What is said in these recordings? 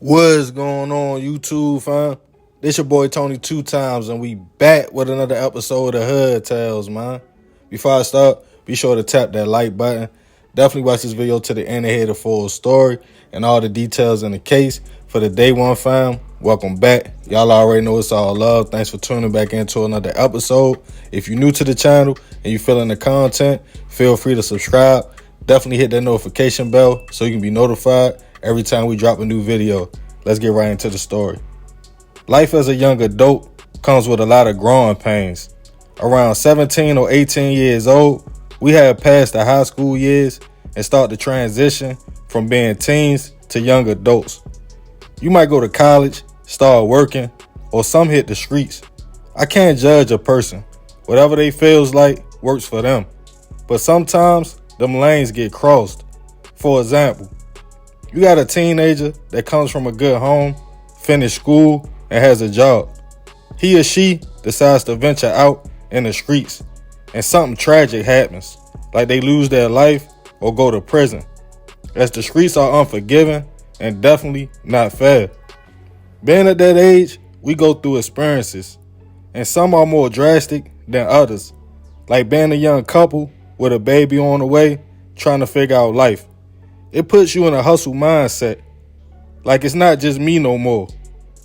What's going on, YouTube, fam? This your boy Tony 2 times, and we back with another episode of Hood Tales, man. Before I start, be sure to tap that like button. Definitely watch this video to the end to hear the full story and all the details in the case. For the day one, fam, welcome back. Y'all already know it's all love. Thanks for tuning back into another episode. If you're new to the channel and you feeling the content, feel free to subscribe. Definitely hit that notification bell so you can be notified every time we drop a new video. Let's get right into the story. Life as a young adult comes with a lot of growing pains. Around 17 or 18 years old, we had passed the high school years and start to transition from being teens to young adults. You might go to college, start working, or some hit the streets. I can't judge a person. Whatever they feels like works for them. But sometimes them lanes get crossed. For example, you got a teenager that comes from a good home, finished school, and has a job. He or she decides to venture out in the streets, and something tragic happens, like they lose their life or go to prison, as the streets are unforgiving and definitely not fair. Being at that age, we go through experiences, and some are more drastic than others, like being a young couple with a baby on the way, trying to figure out life. It puts you in a hustle mindset. Like it's not just me no more.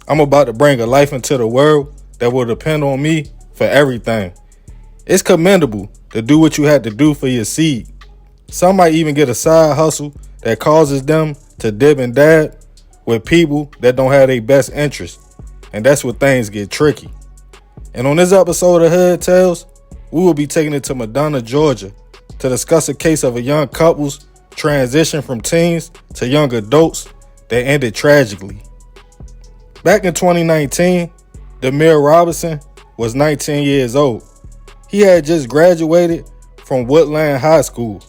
I'm about to bring a life into the world that will depend on me for everything. It's commendable to do what you had to do for your seed. Some might even get a side hustle that causes them to dib and dab with people that don't have their best interest. And that's where things get tricky. And on this episode of Hood Tales, we will be taking it to McDonough, Georgia to discuss a case of a young couple's transition from teens to young adults that ended tragically. Back in 2019, Demir Robinson was 19 years old. He had just graduated from Woodland High School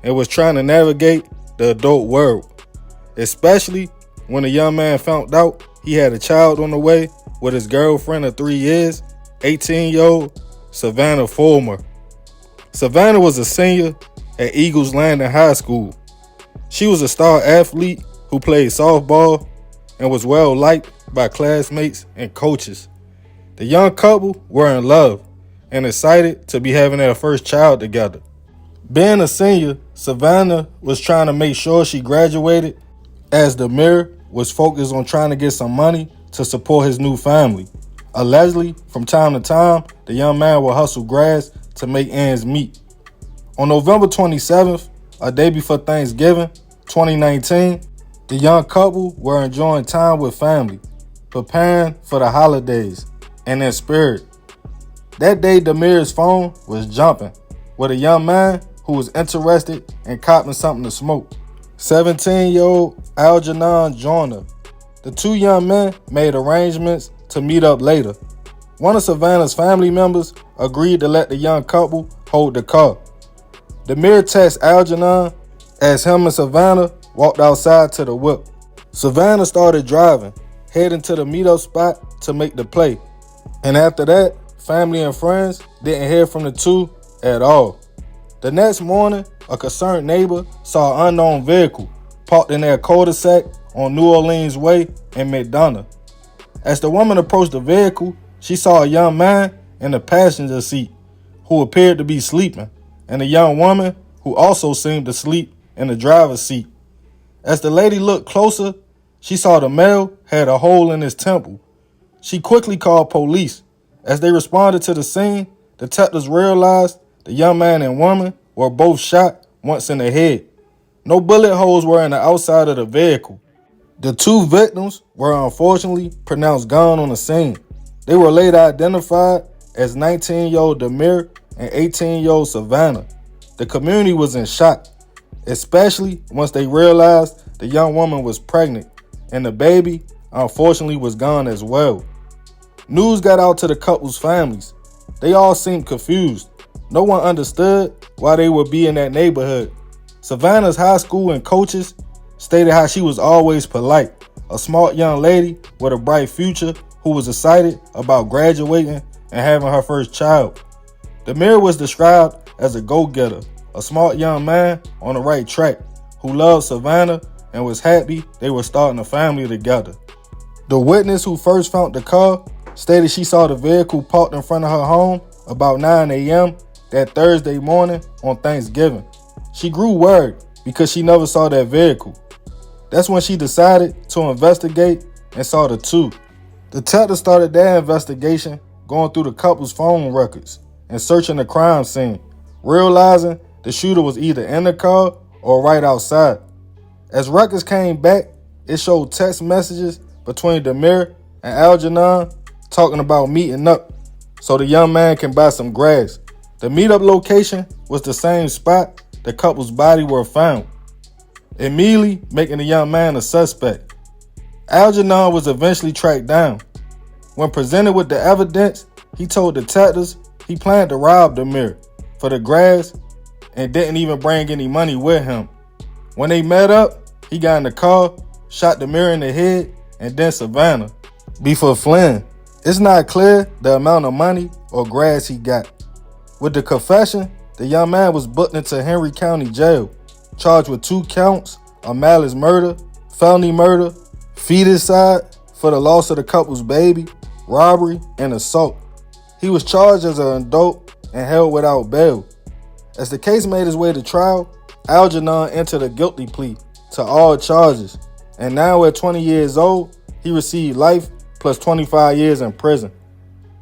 and was trying to navigate the adult world, especially when the young man found out he had a child on the way with his girlfriend of 3 years, 18-year-old Savannah Fulmer. Savannah was a senior at Eagles Landing High School. She was a star athlete who played softball and was well liked by classmates and coaches. The young couple were in love and excited to be having their first child together. Being a senior, Savannah was trying to make sure she graduated, as Demir was focused on trying to get some money to support his new family. Allegedly, from time to time, the young man would hustle grass to make ends meet. On November 27th, a day before Thanksgiving, 2019, the young couple were enjoying time with family, preparing for the holidays, and in spirit. That day, Demir's phone was jumping with a young man who was interested in copping something to smoke. 17-year-old McDonough Georgia. The two young men made arrangements to meet up later. One of Savannah's family members agreed to let the young couple hold the car. Demir texted McDonough as him and Savannah walked outside to the whip. Savannah started driving, heading to the meetup spot to make the play. And after that, family and friends didn't hear from the two at all. The next morning, a concerned neighbor saw an unknown vehicle parked in their cul-de-sac on New Orleans Way in McDonough. As the woman approached the vehicle, she saw a young man in the passenger seat who appeared to be sleeping, and a young woman who also seemed to sleep in the driver's seat. As the lady looked closer, she saw the male had a hole in his temple. She quickly called police. As they responded to the scene, detectives realized the young man and woman were both shot once in the head. No bullet holes were in the outside of the vehicle. The two victims were unfortunately pronounced gone on the scene. They were later identified as 19-year-old Demir and 18-year-old Savannah. The community was in shock, especially once they realized the young woman was pregnant and the baby unfortunately was gone as well. News got out to the couple's families. They all seemed confused. No one understood why they would be in that neighborhood. Savannah's high school and coaches stated how she was always polite, a smart young lady with a bright future who was excited about graduating and having her first child. Demir was described as a go-getter, a smart young man on the right track who loved Savannah and was happy they were starting a family together. The witness who first found the car stated she saw the vehicle parked in front of her home about 9 a.m. that Thursday morning on Thanksgiving. She grew worried because she never saw that vehicle. That's when she decided to investigate and saw the two. Detectives started their investigation going through the couple's phone records and searching the crime scene, realizing the shooter was either in the car or right outside. As records came back, it showed text messages between Demir and Algernon talking about meeting up so the young man can buy some grass. The meetup location was the same spot the couple's body were found, immediately making the young man a suspect. Algernon was eventually tracked down. When presented with the evidence, he told detectives he planned to rob Demir for the grass and didn't even bring any money with him. When they met up, he got in the car, shot Demir in the head, and then Savannah before fleeing. It's not clear the amount of money or grass he got. With the confession, the young man was booked into Henry County Jail, charged with 2 counts of malice murder, felony murder, feticide for the loss of the couple's baby, robbery, and assault. He was charged as an adult and held without bail. As the case made its way to trial, Algernon entered a guilty plea to all charges, and now at 20 years old, he received life plus 25 years in prison.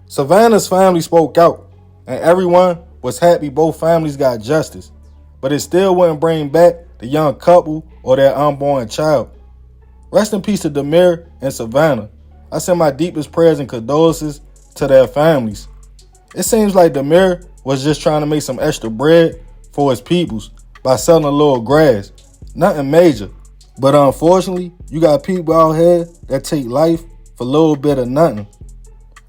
Savannah's family spoke out, and everyone was happy both families got justice, but it still wouldn't bring back the young couple or their unborn child. Rest in peace to Demir and Savannah. I send my deepest prayers and condolences to their families. It seems like Demir was just trying to make some extra bread for his peoples by selling a little grass. Nothing major, but unfortunately, you got people out here that take life for a little bit of nothing.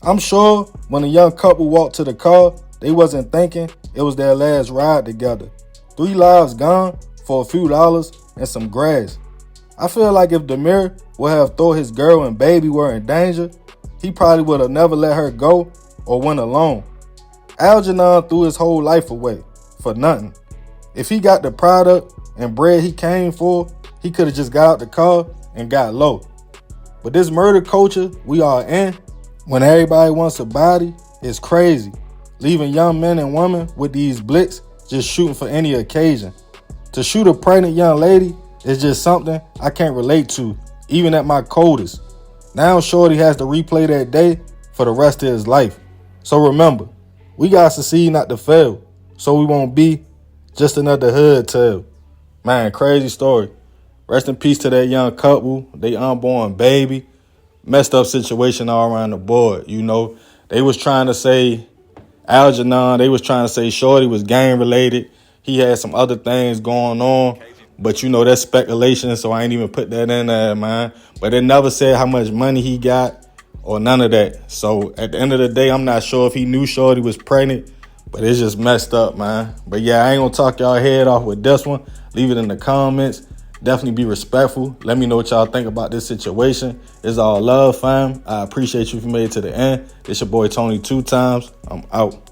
I'm sure when the young couple walked to the car, they wasn't thinking it was their last ride together. 3 lives gone for a few dollars and some grass. I feel like if Demir would have thought his girl and baby were in danger, he probably would have never let her go or went alone. Algernon threw his whole life away for nothing. If he got the product and bread he came for, he could have just got out the car and got low. But this murder culture we are in, when everybody wants a body, is crazy. Leaving young men and women with these blicks just shooting for any occasion. To shoot a pregnant young lady is just something I can't relate to, even at my coldest. Now Shorty has to replay that day for the rest of his life. So remember, we gotta succeed not to fail, so we won't be just another hood tale. Man, crazy story. Rest in peace to that young couple, they unborn baby. Messed up situation all around the board, you know. They was trying to say Algernon, they was trying to say Shorty was gang related. He had some other things going on. But you know, that's speculation, so I ain't even put that in there, man. But it never said how much money he got or none of that. So at the end of the day, I'm not sure if he knew Shorty was pregnant, but it's just messed up, man. But yeah, I ain't gonna talk y'all head off with this one. Leave it in the comments. Definitely be respectful. Let me know what y'all think about this situation. It's all love, fam. I appreciate you if you made it to the end. It's your boy Tony 2 times. I'm out.